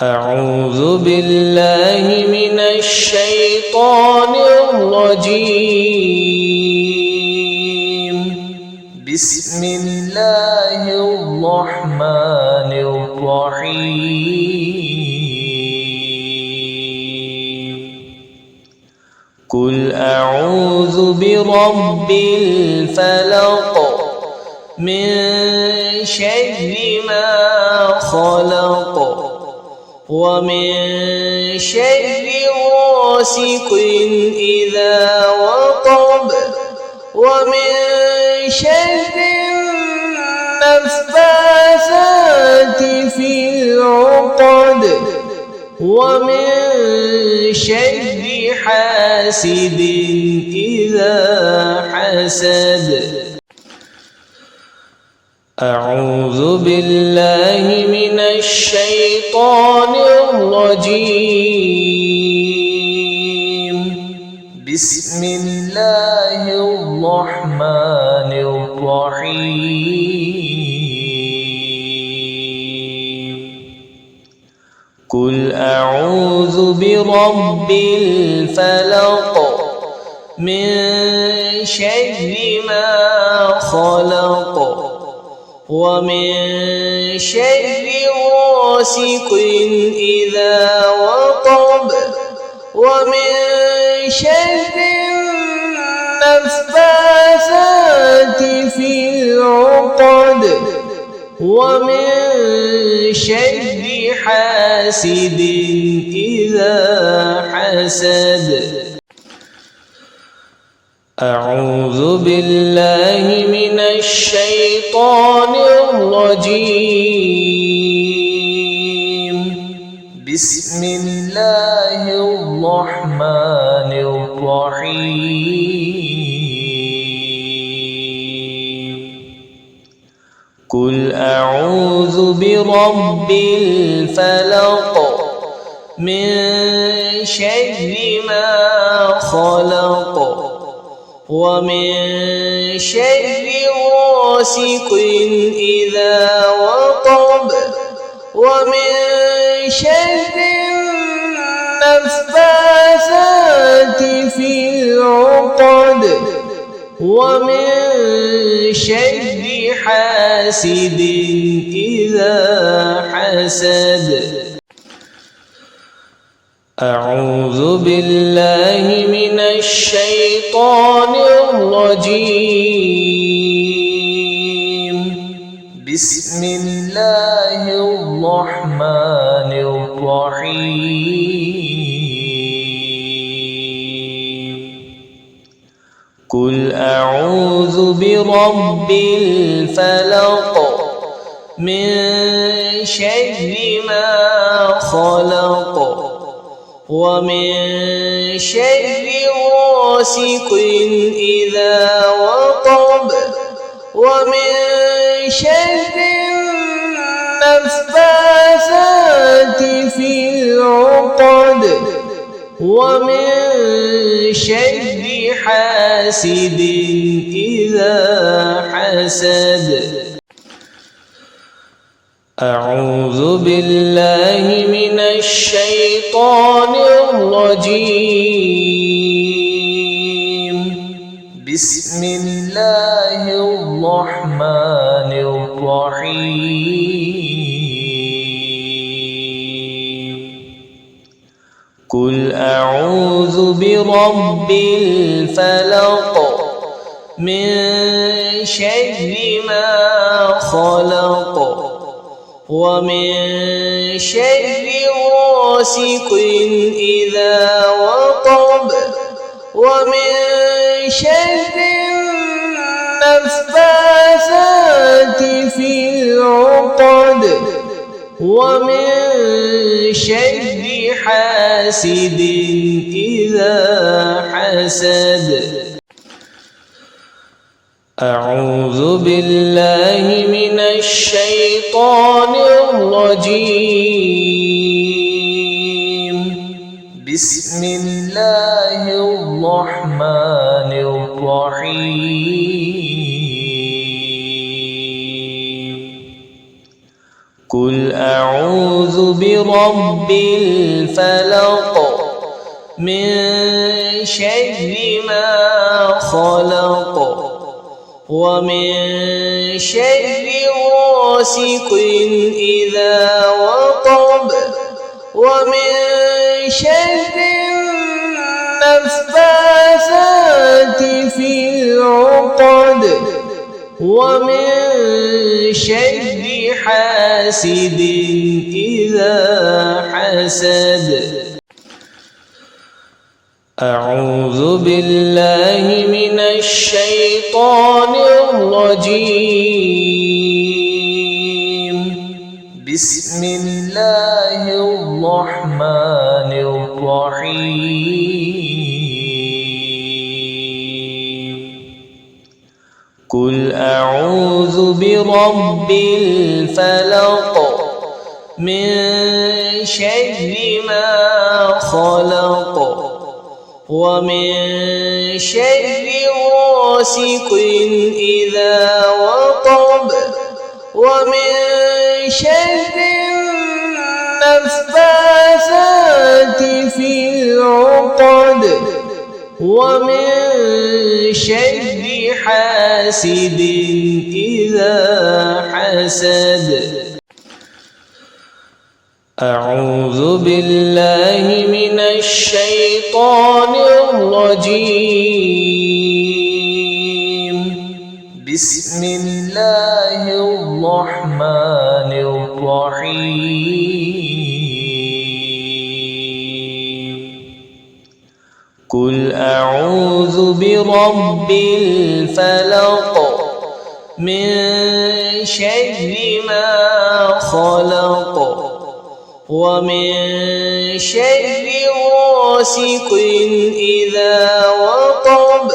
أعوذ بالله من الشيطان الرجيم. بسم الله الرحمن الرحيم. قل أعوذ برب الفلق من شر ما خلق ومن شر غاسق إذا وقب ومن شر النفاثات في العقد ومن شر حاسد إذا حسد. أعوذ بالله من الشيطان الرجيم. بسم الله الرحمن الرحيم. قل أعوذ برب الفلق من شر ما خلق ومن شر غاسق إذا وقب ومن شر النفاثات في العقد ومن شر حاسد إذا حسد. أعوذ بالله من الشيطان الرجيم. بسم الله الرحمن الرحيم. قل أعوذ برب الفلق من شر ما خلق ومن شر غاسق إذا وقب ومن شر النفاثات في العقد ومن شر حاسد إذا حسد. أعوذ بالله من الشيطان الرجيم. بسم الله الرحمن الرحيم. قل أعوذ برب الفلق من شر ما خلق ومن شر غاسق إذا وقب ومن شر النفاثات في العقد ومن شر حاسد إذا حسد. أعوذ بالله من الشيطان الرجيم. بسم الله الرحمن الرحيم. قل أعوذ برب الفلق من شر ما خلق ومن شر غاسق إذا وقب ومن شر النفاثات في العقد ومن شر حاسد إذا حسد. أعوذ بالله من الشيطان الرجيم. بسم الله الرحمن الرحيم. قل قل أعوذ برب الفلق من شر ما خلق ومن شر غاسق إذا وقب ومن شر النفاثات في العقد ومن شر حاسد إذا حسد. أعوذ بالله من الشيطان الرجيم. بسم الله الرحمن الرحيم. قل أعوذ برب الفلق من شر ما خلق ومن شر غاسق إذا وقب ومن شر النفاثات في العقد ومن شر حاسد إذا حسد. أعوذ بالله من الشيطان الرجيم. بسم الله الرحمن الرحيم. قل أعوذ برب الفلق من شر ما خلق ومن شر غاسق إذا وقب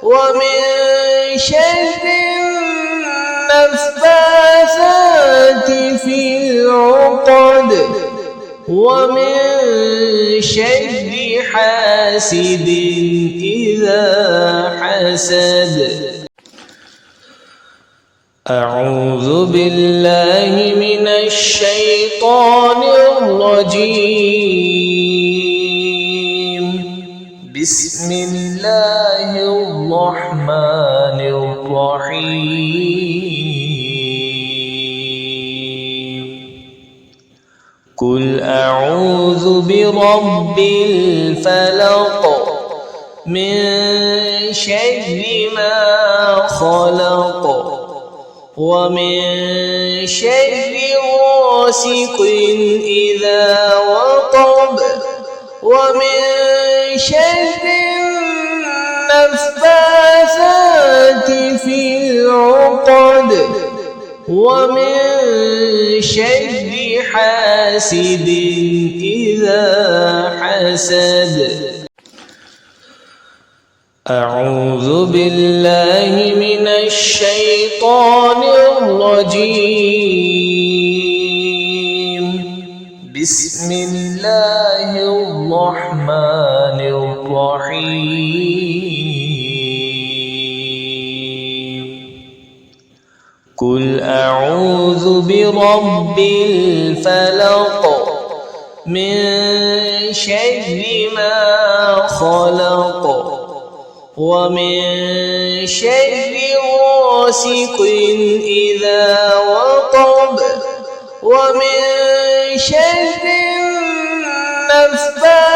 ومن شر النفاثات في العقد ومن شر حاسد إذا حسد. أعوذ بالله من الشيطان الرجيم. بسم الله الرحمن الرحيم. قل أعوذ برب الفلق من شر ما خلق ومن شر غاسق إذا وقب ومن شر النفاثات في العقد ومن شر حاسد إذا حسد. أعوذ بالله من الشيطان الرجيم. بسم الله الرحمن الرحيم. قل أعوذ برب الفلق من شر ما خلق ومن شر غاسق إذا وقب ومن شر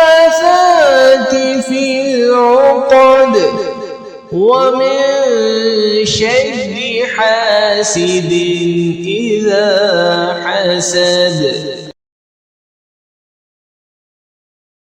النفاثات في العقد ومن شر حاسد إذا حسد.